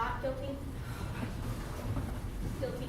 not guilty? Guilty.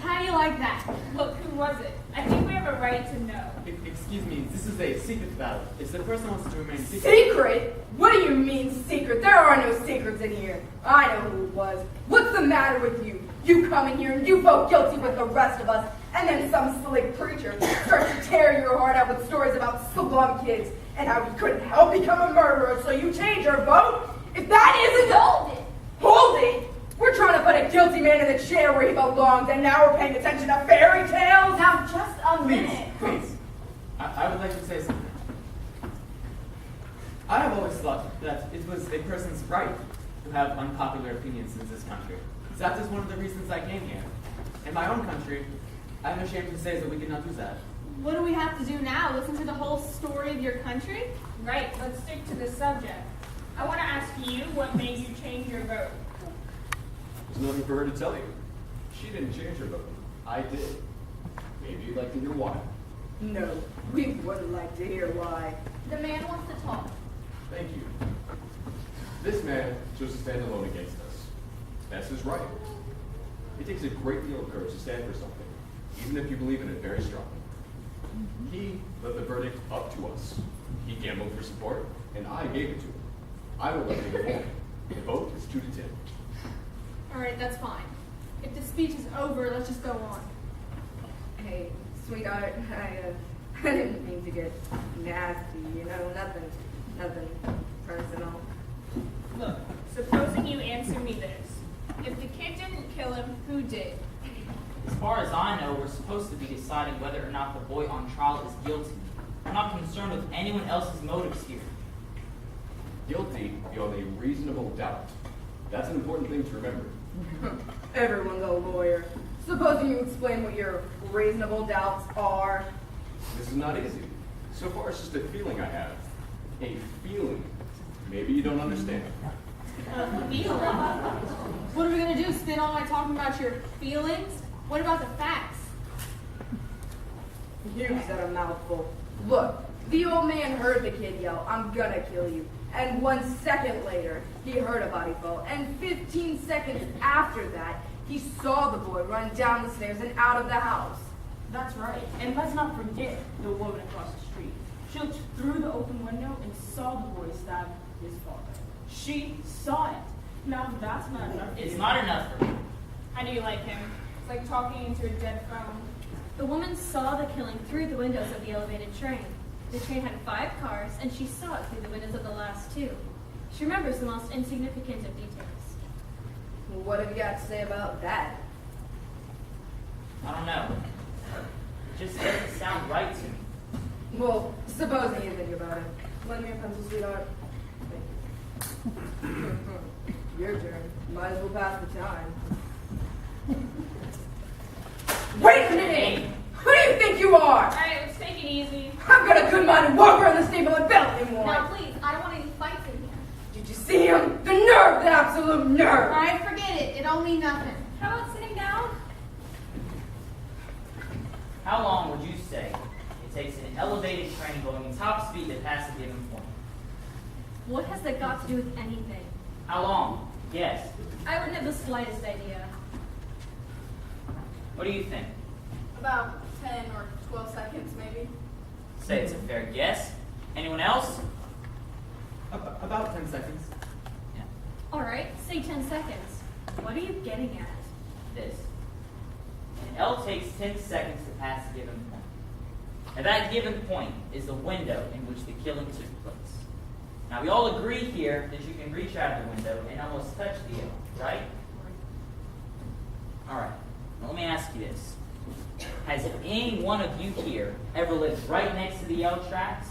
How do you like that? Look, who was it? I think we have a right to know. Excuse me, this is a secret ballot. If the person wants to remain secret... Secret? What do you mean secret? There are no secrets in here. I know who it was. What's the matter with you? You come in here and you vote guilty with the rest of us, and then some slick preacher starts to tear your heart out with stories about slum kids and how you couldn't help become a murderer, so you change your vote? If that isn't... Hold it! Hold it! We're trying to put a guilty man in the chair where he belongs, and now we're paying attention to fairy tales? Now, just a minute. Please. I would like to say something. I have always thought that it was a person's right to have unpopular opinions in this country. That is one of the reasons I came here. In my own country, I'm ashamed to say that we cannot do that. What do we have to do now? Listen to the whole story of your country? Right, let's stick to the subject. I want to ask you what made you change your vote. There's nothing for her to tell you. She didn't change her vote. I did. Maybe you'd like to hear why. No, we wouldn't like to hear why. The man wants to talk. Thank you. This man chose to stand alone against us. That's his right. It takes a great deal of courage to stand for something, even if you believe in it very strongly. He left the verdict up to us. He gambled for support, and I gave it to him. I will let him go home. The vote is 2-10. All right, that's fine. If the speech is over, let's just go on. Hey, sweetheart, I didn't mean to get nasty, nothing personal. Look, supposing you answer me this. If the kid didn't kill him, who did? As far as I know, we're supposed to be deciding whether or not the boy on trial is guilty. I'm not concerned with anyone else's motives here. Guilty beyond a reasonable doubt. That's an important thing to remember. Everyone's a lawyer. Supposing you explain what your reasonable doubts are. This is not easy. So far, it's just a feeling I have. A feeling. Maybe you don't understand. What are we going to do? Spend all night talking about your feelings? What about the facts? You said a mouthful. Look, the old man heard the kid yell, "I'm gonna kill you." And 1 second later, he heard a body fall. And 15 seconds after that, he saw the boy run down the stairs and out of the house. That's right. And let's not forget the woman across the street. She looked through the open window and saw the boy stab his father. She saw it. Now that's not enough. It's not enough for me. How do you like him? It's like talking into a dead phone. The woman saw the killing through the windows of the elevated train. The train had 5 cars, and she saw it through the windows of the last 2. She remembers the most insignificant of details. What have you got to say about that? I don't know. It just doesn't sound right to me. Well, supposing you think about it. Lend me your pencil, sweetheart. Your turn. Might as well pass the time. Wait a minute! Who do you think you are? Alright, let's take it easy. I've got a good mind to walk around the stable and belt anymore. Now, please, I don't want any fights in here. Did you see him? The nerve, the absolute nerve! All right, forget it. It don't mean nothing. How about sitting down? How long would you say it takes an elevated train going at top speed to pass a given point? What has that got to do with anything? How long? Yes. I wouldn't have the slightest idea. What do you think? About 10 or 12 seconds, maybe. Say it's a fair guess. Anyone else? About 10 seconds. Yeah. All right, say 10 seconds. What are you getting at? This. An L takes 10 seconds to pass a given point. Now that given point is the window in which the killing took place. Now we all agree here that you can reach out of the window and almost touch the L, right? Alright, now let me ask you this. Has any one of you here ever lived right next to the L tracks?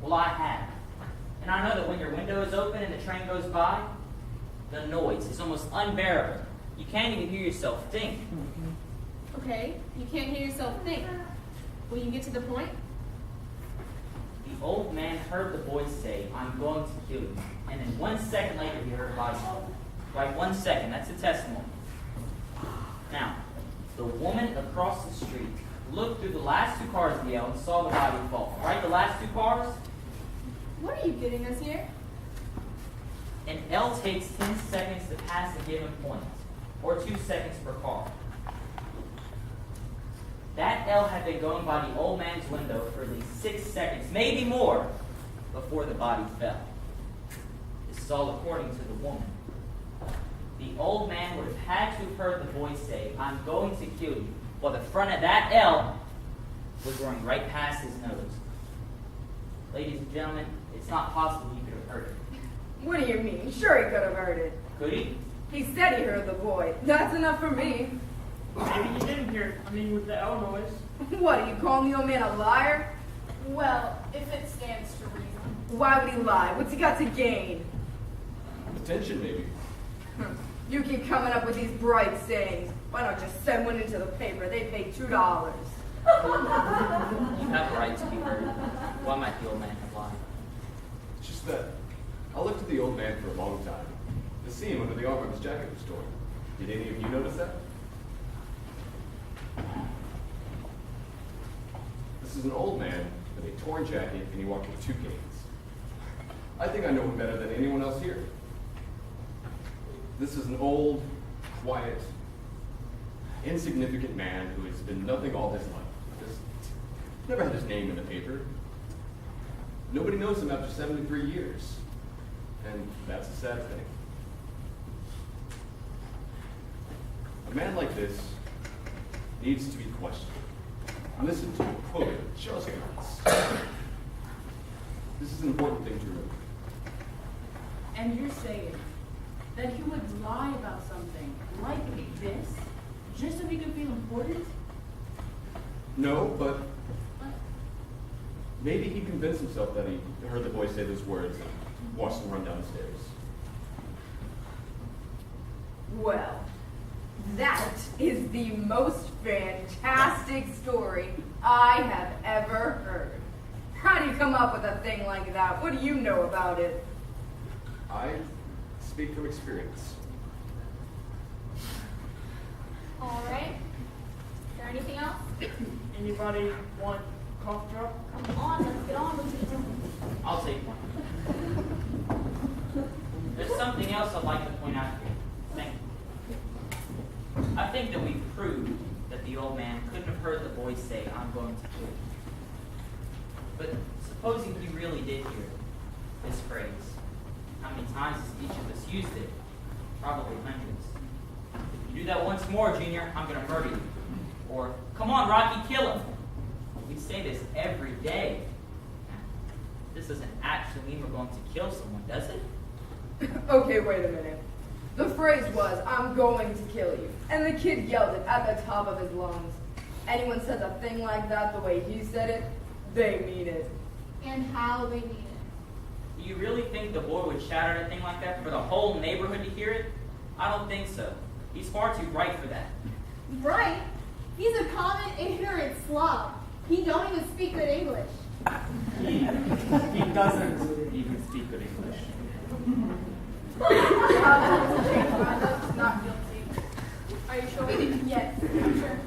Well, I have. And I know that when your window is open and the train goes by, the noise is almost unbearable. You can't even hear yourself think. Okay, you can't hear yourself think. Will you get to the point? The old man heard the boy say, "I'm going to kill you." And then 1 second later, he heard a body fall. Right, 1 second, that's the testimony. Now, the woman across the street looked through the last 2 cars of the L and saw the body fall. Right, the last 2 cars? What are you getting us here? An L takes 10 seconds to pass a given point, or 2 seconds per car. That L had been going by the old man's window for at least 6 seconds, maybe more, before the body fell. This is all according to the woman. The old man would have had to have heard the voice say, "I'm going to kill you," while the front of that L was going right past his nose. Ladies and gentlemen, it's not possible he could have heard it. What do you mean? Sure he could have heard it. Could he? He said he heard the boy. That's enough for me. Maybe he didn't hear it. I mean, with the L noise. What, are you calling the old man a liar? Well, if it stands to reason. Why would he lie? What's he got to gain? Attention, maybe. You keep coming up with these bright sayings. Why not just send one into the paper? They pay $2. You have a right to be heard. Why might the old man have lied? It's just that I looked at the old man for a long time. The seam under the arm of his jacket was torn. Did any of you notice that? This is an old man with a torn jacket, and he walked with 2 canes. I think I know him better than anyone else here. This is an old, quiet, insignificant man who has been nothing all his life. Just never had his name in the paper. Nobody knows him after 73 years. And that's a sad thing. A man like this needs to be questioned, listened to, quoted, just once. This is an important thing to remember. And you're saying that he would lie about something like this just so he could feel important? No, but maybe he convinced himself that he heard the voice say those words and watched him run down the stairs. Well, that is the most fantastic story I have ever heard. How do you come up with a thing like that? What do you know about it? I speak from experience. All right. Is there anything else? Anybody want cough drop? Come on, let's get on with it. I'll take one. There's something else I'd like to point out here. Thank you. I think that we've proved that the old man couldn't have heard the voice say, "I'm going to kill you." But supposing he really did hear this phrase, how many times has each of us used it? Probably hundreds. If you do that once more, Junior, I'm going to murder you. Or, "Come on, Rocky, kill him." We say this every day. This doesn't actually mean we're going to kill someone, does it? Okay, wait a minute. The phrase was, "I'm going to kill you." And the kid yelled it at the top of his lungs. Anyone says a thing like that the way he said it, they mean it. And how they mean it. Do you really think the boy would shout out a thing like that for the whole neighborhood to hear it? I don't think so. He's far too bright for that. Right. He's a common, ignorant slob. He don't even speak good English. He doesn't even speak good English. Not guilty. Are you sure? Yes, I'm sure.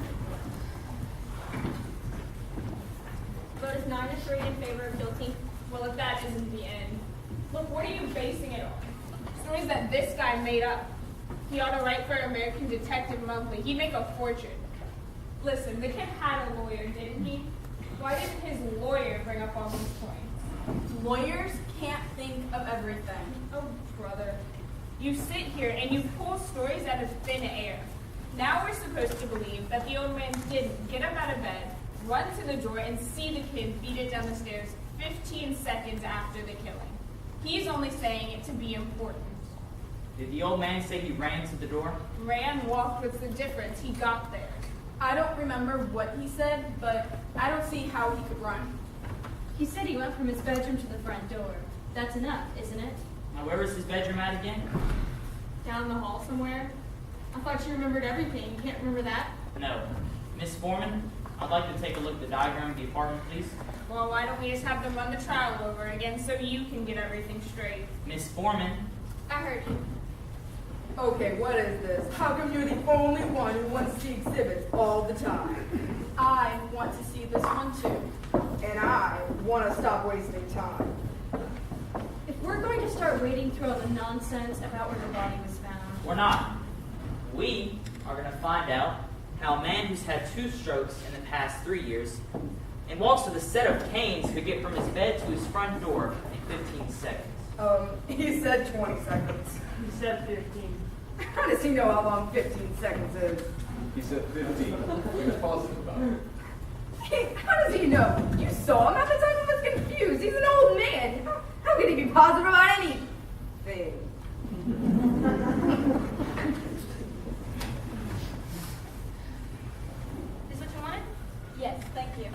Vote is 9-3 in favor of guilty. Well, if that isn't the end, look, what are you basing it on? Stories that this guy made up. He ought to write for American Detective Monthly. He'd make a fortune. Listen, the kid had a lawyer, didn't he? Why didn't his lawyer bring up all these points? Lawyers can't think of everything. Oh, brother. You sit here and you pull stories out of thin air. Now we're supposed to believe that the old man didn't get up out of bed, run to the door, and see the kid beat it down the stairs 15 seconds after the killing. He's only saying it to be important. Did the old man say he ran to the door? Ran, walked, what's the difference? He got there. I don't remember what he said, but I don't see how he could run. He said he went from his bedroom to the front door. That's enough, isn't it? Now, where was his bedroom at again? Down the hall somewhere. I thought you remembered everything. You can't remember that? No. Miss Foreman, I'd like to take a look at the diagram of the apartment, please. Well, why don't we just have them run the trial over again so you can get everything straight? Miss Foreman, I heard you. Okay, what is this? How come you're the only one who wants to see exhibits all the time? I want to see this one too. And I want to stop wasting time. If we're going to start wading through all the nonsense about where the body was found. We're not. We are going to find out how a man who's had 2 strokes in the past 3 years and walks with a set of canes could get from his bed to his front door in 15 seconds. He said 20 seconds. He said 15. How does he know how long 15 seconds is? He said 15. He was positive about it. How does he know? You saw him at the time. He was confused. He's an old man. How can he be positive about anything? Is what you wanted? Yes, thank you.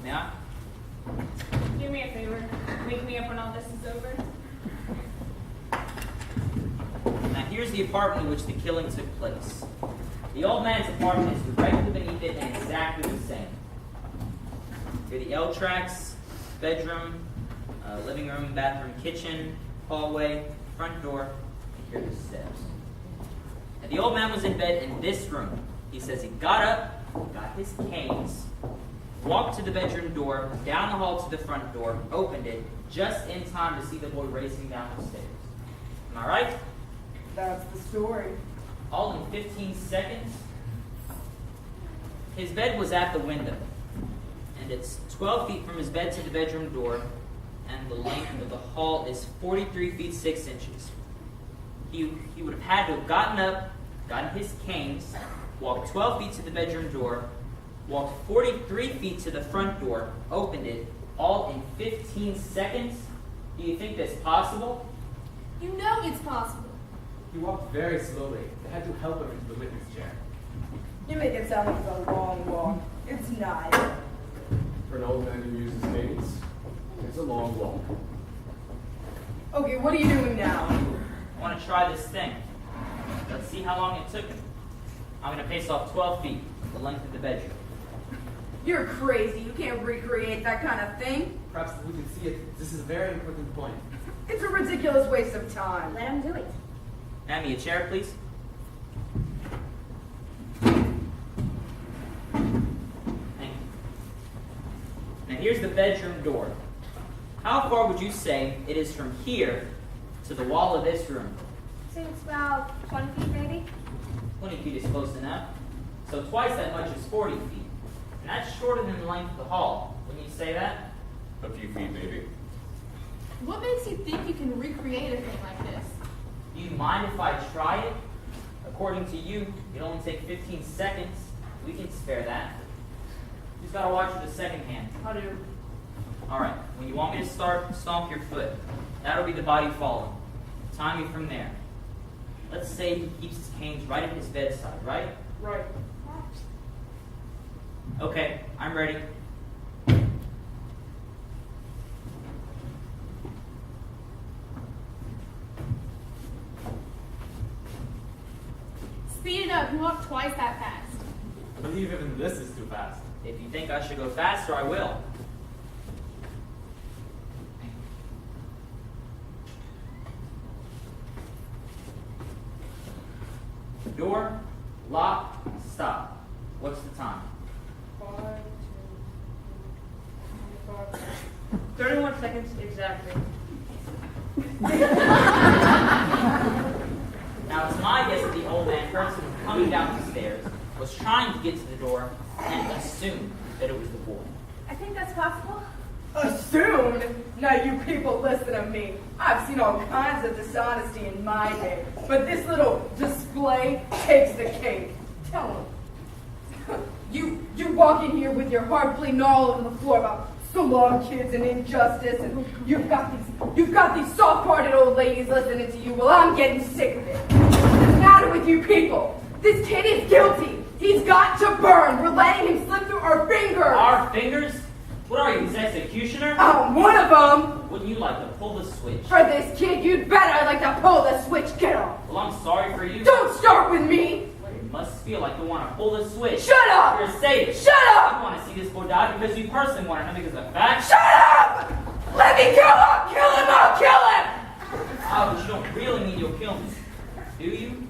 May I? Do me a favor. Wake me up when all this is over. Now here's the apartment in which the killing took place. The old man's apartment is directly beneath it and exactly the same. Here are the L tracks, bedroom, living room, bathroom, kitchen, hallway, front door, and here are the steps. And the old man was in bed in this room. He says he got up, got his canes, walked to the bedroom door, down the hall to the front door, opened it, just in time to see the boy racing down the stairs. Am I right? That's the story. All in 15 seconds. His bed was at the window, and it's 12 feet from his bed to the bedroom door, and the length of the hall is 43 feet 6 inches. He would have had to have gotten up, gotten his canes, walked 12 feet to the bedroom door, walked 43 feet to the front door, opened it, all in 15 seconds. Do you think that's possible? You know it's possible. He walked very slowly. They had to help him into the witness chair. You make it sound like it's a long walk. It's not. For an old man who uses canes, it's a long walk. Okay, what are you doing now? I want to try this thing. Let's see how long it took him. I'm going to pace off 12 feet, the length of the bedroom. You're crazy. You can't recreate that kind of thing. Perhaps we can see it. This is a very important point. It's a ridiculous waste of time. Let him do it. Hand me a chair, please. Thank you. Now here's the bedroom door. How far would you say it is from here to the wall of this room? So it's about 20 feet, maybe? 20 feet is close enough. So twice that much is 40 feet. And that's shorter than the length of the hall. Wouldn't you say that? A few feet, maybe. What makes you think you can recreate a thing like this? Do you mind if I try it? According to you, it'll only take 15 seconds. We can spare that. You just gotta watch with the second hand. How do? Alright, when you want me to start, stomp your foot. That'll be the body falling. Time you from there. Let's say he keeps his canes right at his bedside, right? Right. Okay, I'm ready. Speed it up. You walk twice that fast. I believe even this is too fast. If you think I should go faster, I will. Door, lock, stop. What's the time? 31 seconds exactly. Now, it's my guess that the old man heard someone coming down the stairs, was trying to get to the door, and assumed that it was the boy. I think that's possible. Assumed? Now you people listen to me. I've seen all kinds of dishonesty in my day, but this little display takes the cake. Tell him. You walk in here with your heart bleeding all over the floor about so long kids and injustice, and you've got these soft-hearted old ladies listening to you. Well, I'm getting sick of it. What's the matter with you people? This kid is guilty. He's got to burn. We're letting him slip through our fingers. Our fingers? What are you, his executioner? I'm one of them. Wouldn't you like to pull the switch? For this kid, you'd bet I'd like to pull the switch. Get off. Well, I'm sorry for you. Don't start with me. You must feel like you want to pull the switch. Shut up. You're a sadist. Shut You up. want to see this boy die because you personally want him because of facts. Shut up. Let me kill him. Kill him. I'll kill him. Oh, but you don't really mean you'll kill me, do you?